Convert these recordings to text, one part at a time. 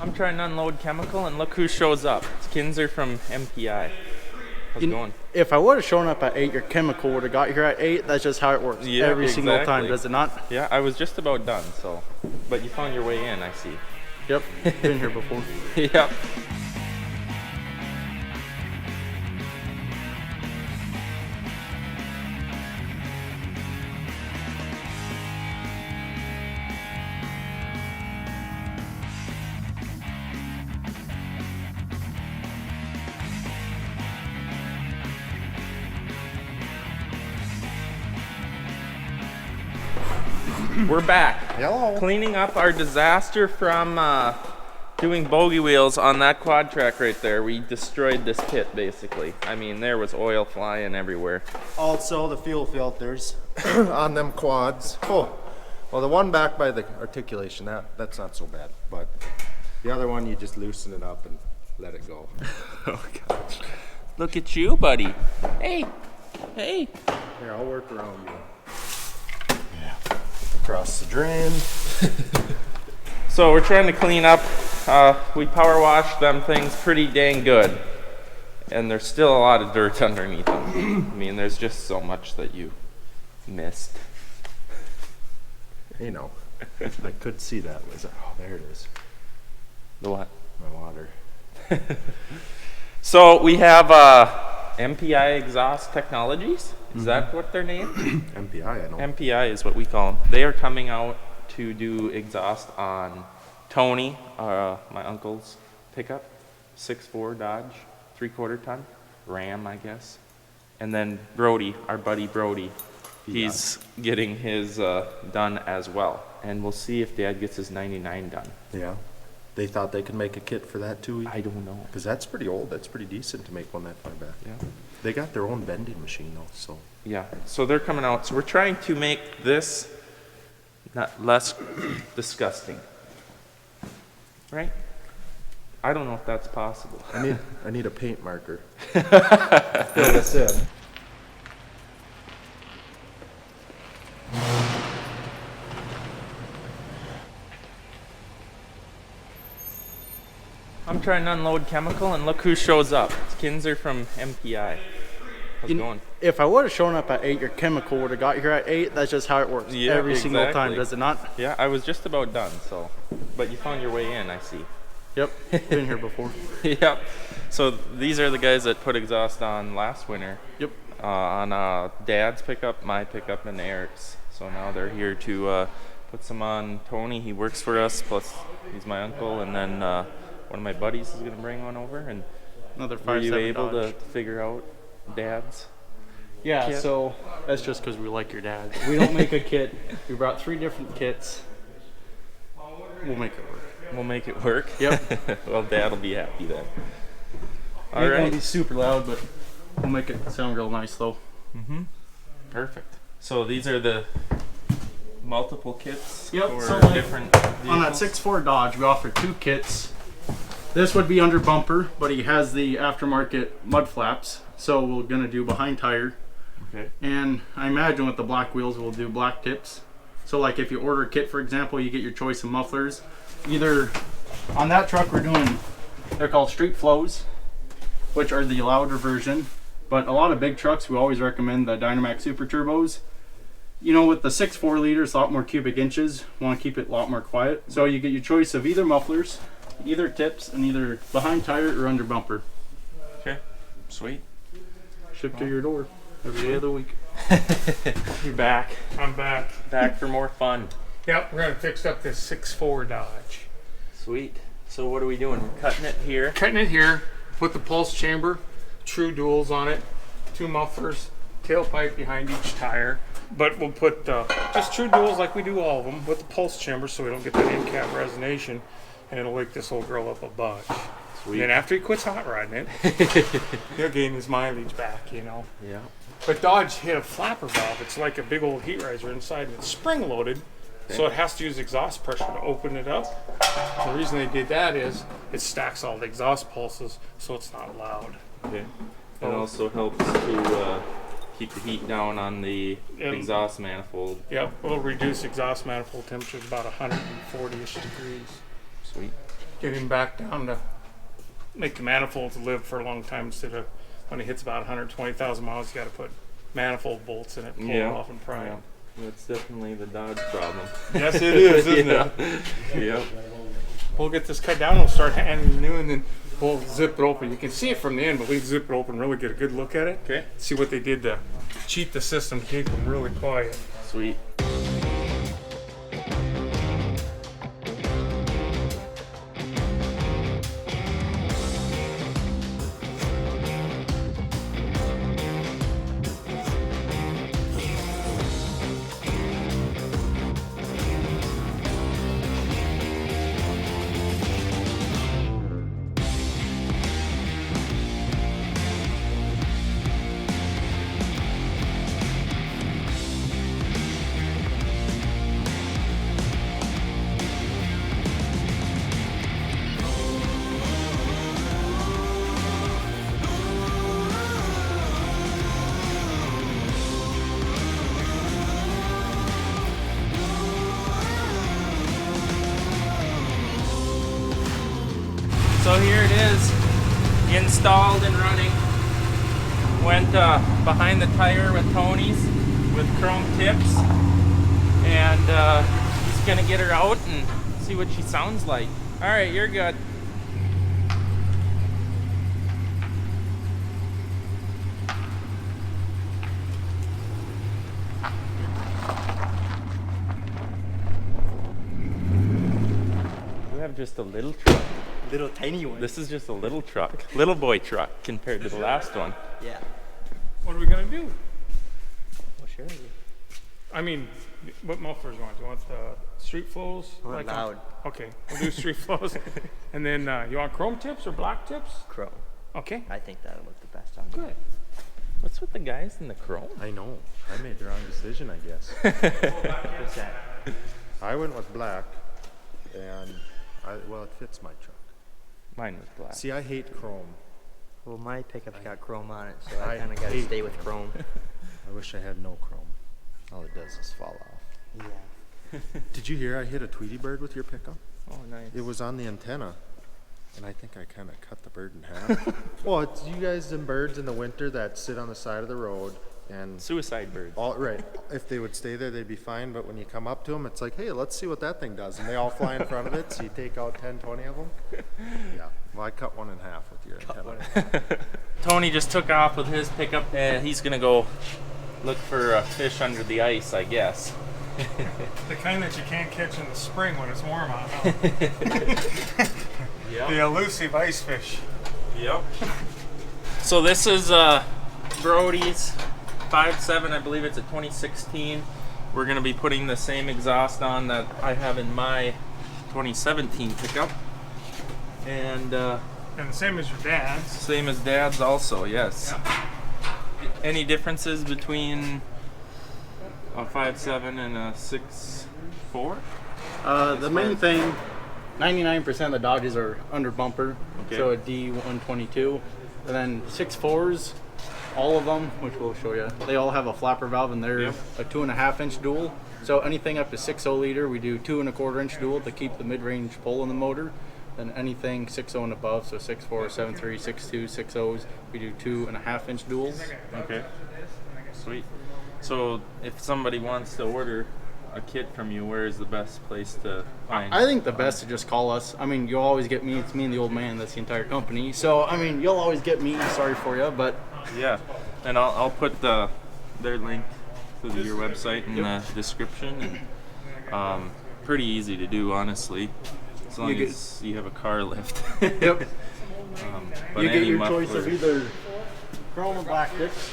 I'm trying to unload chemical, and look who shows up. It's Kinzer from MPI. How's it going? If I would have shown up at 8, your chemical would have got here at 8. That's just how it works every single time, does it not? Yeah, I was just about done, so. But you found your way in, I see. Yep, been here before. Yep. We're back. Hello. Cleaning up our disaster from doing bogey wheels on that quad track right there. We destroyed this pit, basically. I mean, there was oil flying everywhere. Also, the fuel filters on them quads. Oh, well, the one back by the articulation, that's not so bad. But the other one, you just loosen it up and let it go. Oh, gosh. Look at you, buddy. Hey. Hey. Here, I'll work around you. Across the drain. So we're trying to clean up. We power washed them things pretty dang good. And there's still a lot of dirt underneath them. I mean, there's just so much that you missed. You know, I could see that. Oh, there it is. The what? My water. So we have MPI Exhaust Technologies. Is that what they're named? MPI, I know. MPI is what we call them. They are coming out to do exhaust on Tony, my uncle's pickup, 6'4" Dodge, 3/4 ton, Ram, I guess. And then Brody, our buddy Brody, he's getting his done as well. And we'll see if Dad gets his 99 done. Yeah. They thought they could make a kit for that too? I don't know. Because that's pretty old. That's pretty decent to make one that far back. Yeah. They got their own bending machine though, so. Yeah, so they're coming out. So we're trying to make this not less disgusting. Right? I don't know if that's possible. I need a paint marker. Fill this in. I'm trying to unload chemical, and look who shows up. It's Kinzer from MPI. How's it going? If I would have shown up at 8, your chemical would have got here at 8. That's just how it works every single time, does it not? Yeah, I was just about done, so. But you found your way in, I see. Yep, been here before. Yep. So these are the guys that put exhaust on last winter. Yep. On Dad's pickup, my pickup, and Eric's. So now they're here to put some on Tony. He works for us, plus he's my uncle, and then one of my buddies is going to bring one over. And another 5.7 were you able Dodge. to figure out Dad's? Yeah, kit? so that's just because we like your dad. We don't make a kit. We brought 3 different kits. We'll make it work. We'll make it work? Yep. Well, Dad'll be happy then. All Ain't gonna right. be super loud, but we'll make it sound real nice though. Mm-hmm. Perfect. So these are the multiple kits Yep, for so like different vehicles? On that 6.4 Dodge, we offer 2 kits. This would be under bumper, but he has the aftermarket mud flaps. So we're gonna do behind tire. Okay. And I imagine with the black wheels, we'll do black tips. So like if you order a kit, for example, you get your choice of mufflers. Either on that truck we're doing, they're called street flows, which are the louder version. But a lot of big trucks, we always recommend the Dynamax Super Turbos. You know, with the 6.4 liters, a lot more cubic inches, want to keep it a lot more quiet. So you get your choice of either mufflers, either tips, and either behind tire or under bumper. Okay. Sweet. Shipped to your door every day of the week. You're back. I'm back. Back for more fun. Yep, we're gonna fix up this 6.4 Dodge. Sweet. So what are we doing? We're cutting it here. Cutting it here, put the pulse chamber, true duals on it, 2 mufflers, tailpipe behind each tire. But we'll put just true duals like we do all of them with the pulse chamber so we don't get that in-cab resonation, and it'll wake this old girl up a bunch. Sweet. And after he quits hot rodding it, he'll gain his mileage back, you know. Yeah. But Dodge hit a flapper valve. It's like a big old heat riser inside, and it's spring loaded, so it has to use exhaust pressure to open it up. The reason they did that is it stacks all the exhaust pulses, so it's not loud. Okay. It also helps to keep the heat down on the exhaust manifold. Yep, it'll reduce exhaust manifold temperatures about 140-ish degrees. Sweet. get him back down to make the manifolds live for a long time instead of when it hits about 120,000 miles, you got to put manifold bolts in it, pull it off, and pry them. That's definitely the Dodge problem. Yes, it is, isn't it? Yep. We'll get this cut down, we'll start handing new, and then we'll zip it open. You can see it from the end, but we can zip it open, really get a good look at it. Okay. See what they did to cheat the system to keep them really quiet. Sweet. So here it is, installed and running. Went behind the tire with Tony's with chrome tips, and he's gonna get her out and see what she sounds like. All right, you're good. We have just a little truck. Little tiny one. This is just a little truck, little boy truck compared to the last one. Yeah. What are we gonna do? Well, sure. I mean, what mufflers do you want? Do you want the street flows? I want loud. Okay, we'll do street flows. And then you want chrome tips or black tips? Chrome. Okay, I think that'll look the best on good. What's with the guys in the chrome? I know. I made the wrong decision, I guess. What's that? I went with black, and well, it fits my truck. Mine was black. See, I hate chrome. Well, my pickup's got chrome on it, so I I kind of got to hate stay with chrome. I wish I had no chrome. All it does is fall off. Yeah. Did you hear I hit a Tweety bird with your pickup? Oh, nice. It was on the antenna, and I think I kind of cut the bird in half. Well, it's you guys, them birds in the winter that sit on the side of the road, and Suicide birds. all right. If they would stay there, they'd be fine. But when you come up to them, it's like, hey, let's see what that thing does, and they all fly in front of it. So you take out 10, 20 of them. Yeah. Well, I cut one in half with your antenna. Tony just took off with his pickup. He's gonna go look for a fish under the ice, I guess. The kind that you can't catch in the spring when it's warm out. Huh? Yep. The elusive ice fish. Yep. So this is Brody's 5.7, I believe it's a 2016. We're gonna be putting the same exhaust on that I have in my 2017 pickup. And And the same as your dad's. same as Dad's also, yes. Any differences between a 5.7 and a 6.4? The main thing, 99% of the Dodges are under bumper, Okay. so a D122. And then 6.4s, all of them, which we'll show you, they all have a flapper valve, and they're Yep. a 2.5-inch dual. So anything up to 6.0 liter, we do 2.25-inch dual to keep the mid-range pull in the motor. Then anything 6.0 and above, so 6.4, 7.3, 6.2, 6.0s, we do 2.5-inch duals. Okay. Sweet. So if somebody wants to order a kit from you, where is the best place to find? I think the best to just call us. I mean, you'll always get me. It's me and the old man. That's the entire company. So, I mean, you'll always get me. Sorry for you, but Yeah, and I'll put their link to your website in the description. And, pretty easy to do, honestly, as long as you have a car lift. yep. But You get any your muffler, choice of either chrome or black tips.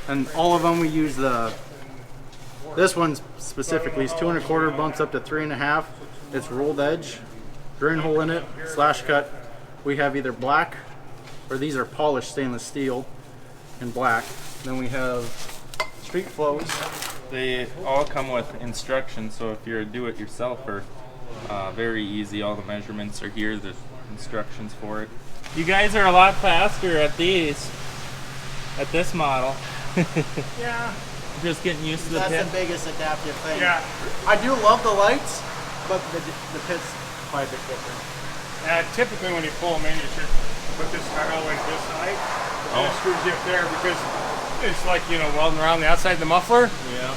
And all of them we use the. This one specifically is 2.25, bumps up to 3.5. It's rolled edge, drain hole in it, slash cut. We have either black, or these are polished stainless steel in black. Then we have street flows. they all come with instructions, so if you're a do-it-yourselfer, very easy. All the measurements are here, the instructions for it. You guys are a lot faster at this model. Yeah. Just getting used to the That's pit. the biggest adaptive thing. Yeah. I do love the lights, but the pit's quite a bit different. Typically when you pull them in, you should put this guy all the way to this side. And it screws you up there because it's like, you know, welding around the outside of the muffler. Yeah.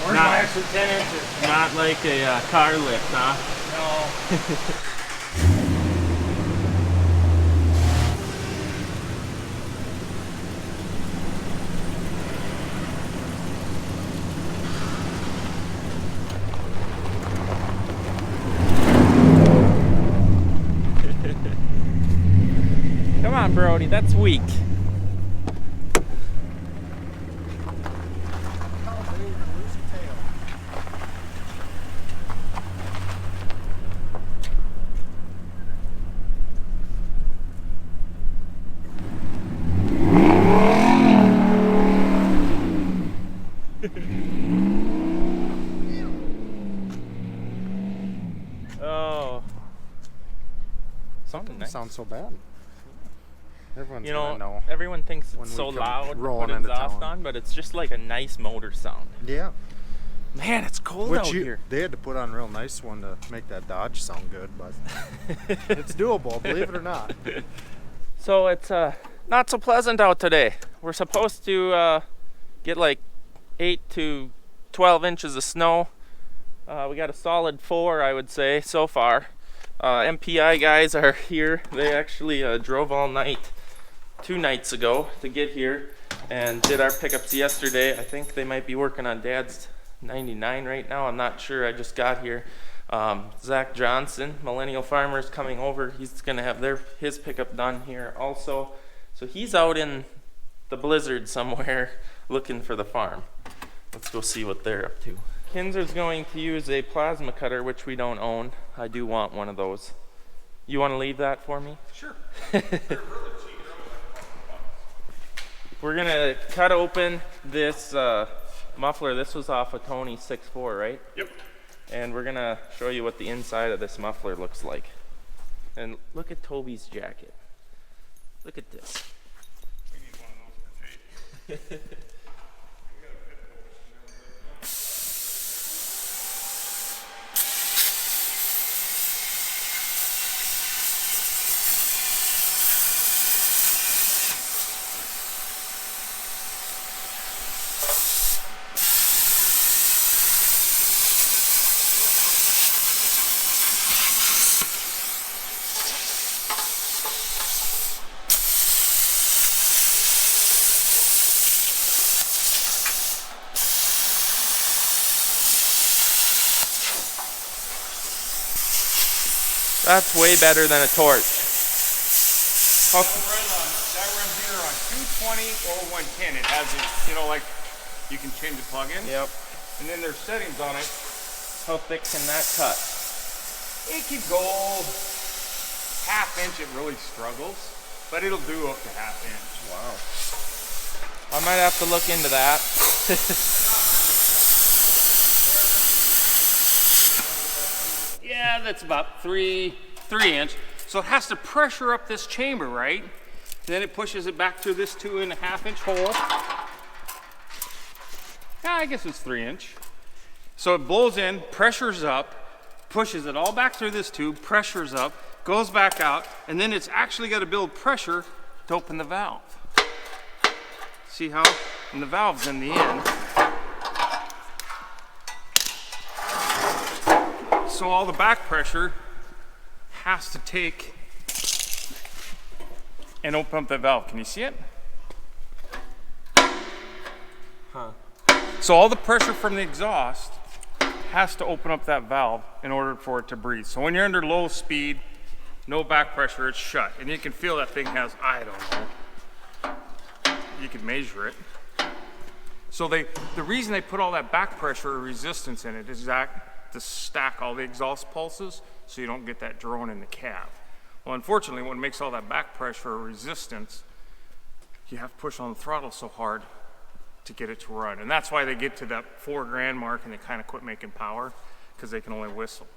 Where's my extra 10 inches? Not like a car lift, huh? No. Come on, Brody, that's weak. Oh. Something nice. Sounds so bad. Everyone's You gonna know, know. everyone thinks when it's we so come loud to rolling put into exhaust town. on, but it's just like a nice motor sound. Yeah. Man, it's cold out Which here. they had to put on a real nice one to make that Dodge sound good, but it's doable, believe it or not. So it's not so pleasant out today. We're supposed to get like 8 to 12 inches of snow. We got a solid 4, I would say, so far. MPI guys are here. They actually drove all night 2 nights ago to get here and did our pickups yesterday. I think they might be working on Dad's 99 right now. I'm not sure. I just got here. Zach Johnson, Millennial Farmers, coming over. He's gonna have his pickup done here also. So he's out in the blizzard somewhere looking for the farm. Let's go see what they're up to. Kinzer's going to use a plasma cutter, which we don't own. I do want one of those. You want to leave that for me? Sure. We're gonna cut open this muffler. This was off of Tony's 6.4, right? Yep. And we're gonna show you what the inside of this muffler looks like. And look at Toby's jacket. Look at this. We need one of those for Jake. That's way better than a torch. That runs either on 220 or 110. It has it, you know, like you can change the plug-in. Yep. And then there's settings on it. How thick can that cut? It could go half-inch. It really struggles, but it'll do up to half-inch. Wow. I might have to look into that. Yeah, that's about 3 inch. So it has to pressure up this chamber, right? Then it pushes it back through this 2.5 inch hole. Yeah, I guess it's 3 inch. So it blows in, pressures up, pushes it all back through this tube, pressures up, goes back out, and then it's actually got to build pressure to open the valve. See how? And the valve's in the end. So all the back pressure has to take and open up the valve. Can you see it? Huh. So all the pressure from the exhaust has to open up that valve in order for it to breathe. So when you're under low speed, no back pressure, it's shut. And you can feel that thing has, I don't know, you can measure it. So the reason they put all that back pressure or resistance in it is to stack all the exhaust pulses so you don't get that drone in the cab. Well, unfortunately, what makes all that back pressure or resistance, you have to push on the throttle so hard to get it to run. And that's why they get to that $4,000 mark and they kind of quit making power, because they can only whistle.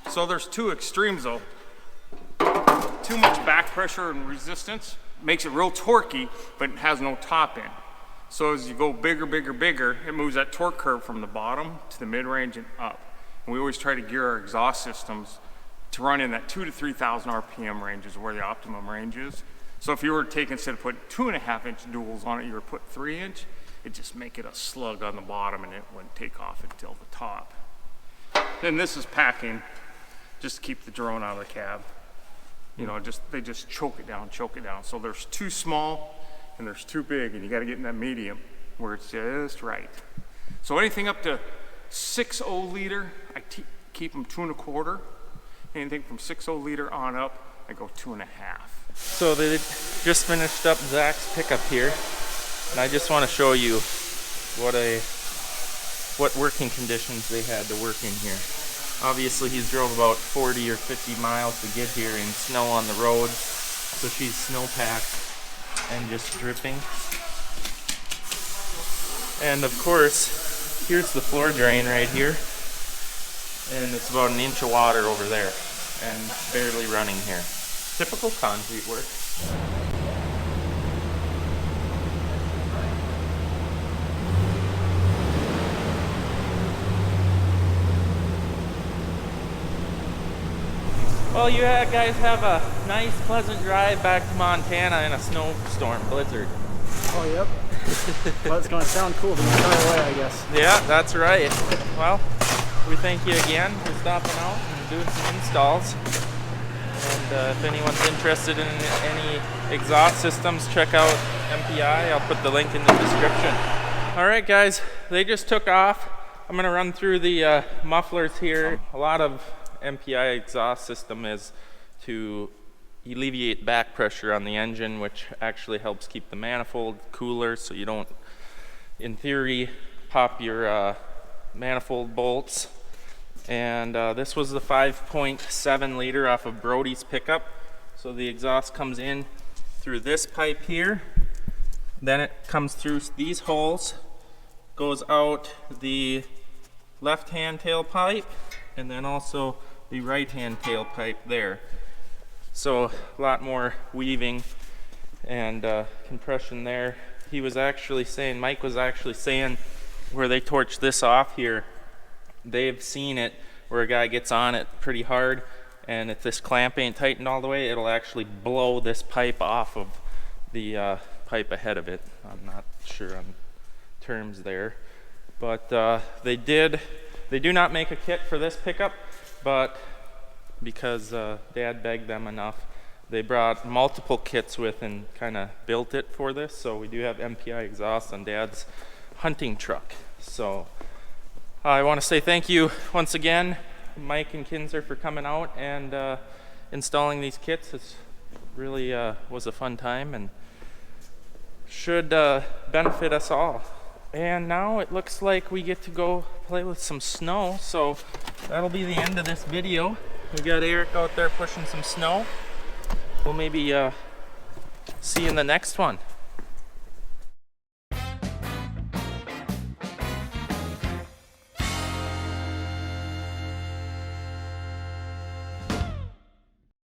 So there's 2 extremes though. Too much back pressure and resistance makes it real torquey, but it has no top end. So as you go bigger, bigger, bigger, it moves that torque curve from the bottom to the mid-range and up. And we always try to gear our exhaust systems to run in that 2,000 to 3,000 RPM range is where the optimum range is. So if you were to take, instead of putting 2.5-inch duals on it, you were to put 3-inch, it'd just make it a slug on the bottom and it wouldn't take off until the top. Then this is packing, just to keep the drone out of the cab. You know, they just choke it down. So there's too small and there's too big, and you got to get in that medium where it's just right. So anything up to 6.0 liter, I keep them 2.25. Anything from 6.0 liter on up, I go 2.5. So they just finished up Zach's pickup here, and I just want to show you what working conditions they had to work in here. Obviously he's drove about 40 or 50 miles to get here in snow on the road, so she's snowpacked and just dripping. And of course, here's the floor drain right here, and it's about 1 inch of water over there and barely running here. Typical concrete work. Well, you guys have a nice, pleasant drive back to Montana in a snowstorm blizzard. Oh, yep. Well, it's going to sound cool the entire way, I guess. Yeah, that's right. Well, we thank you again for stopping out and doing some installs. And if anyone's interested in any exhaust systems, check out MPI. I'll put the link in the description. All right, guys, they just took off. I'm going to run through the mufflers here. A lot of MPI exhaust system is to alleviate back pressure on the engine, which actually helps keep the manifold cooler so you don't, in theory, pop your manifold bolts. And this was the 5.7 liter off of Brody's pickup. So the exhaust comes in through this pipe here, then it comes through these holes, goes out the left-hand tailpipe, and then also the right-hand tailpipe there. So a lot more weaving and compression there. He was actually saying, Mike was actually saying, where they torch this off here, they've seen it where a guy gets on it pretty hard, and if this clamp ain't tightened all the way, it'll actually blow this pipe off of the pipe ahead of it. I'm not sure on terms there, but they do not make a kit for this pickup, but because Dad begged them enough, they brought multiple kits with and kind of built it for this. So we do have MPI exhaust on Dad's hunting truck. So I want to say thank you once again, Mike and Kinzer, for coming out and installing these kits. It's really was a fun time and should benefit us all. And now it looks like we get to go play with some snow, so that'll be the end of this video. We got Eric out there pushing some snow. We'll maybe see you in the next one.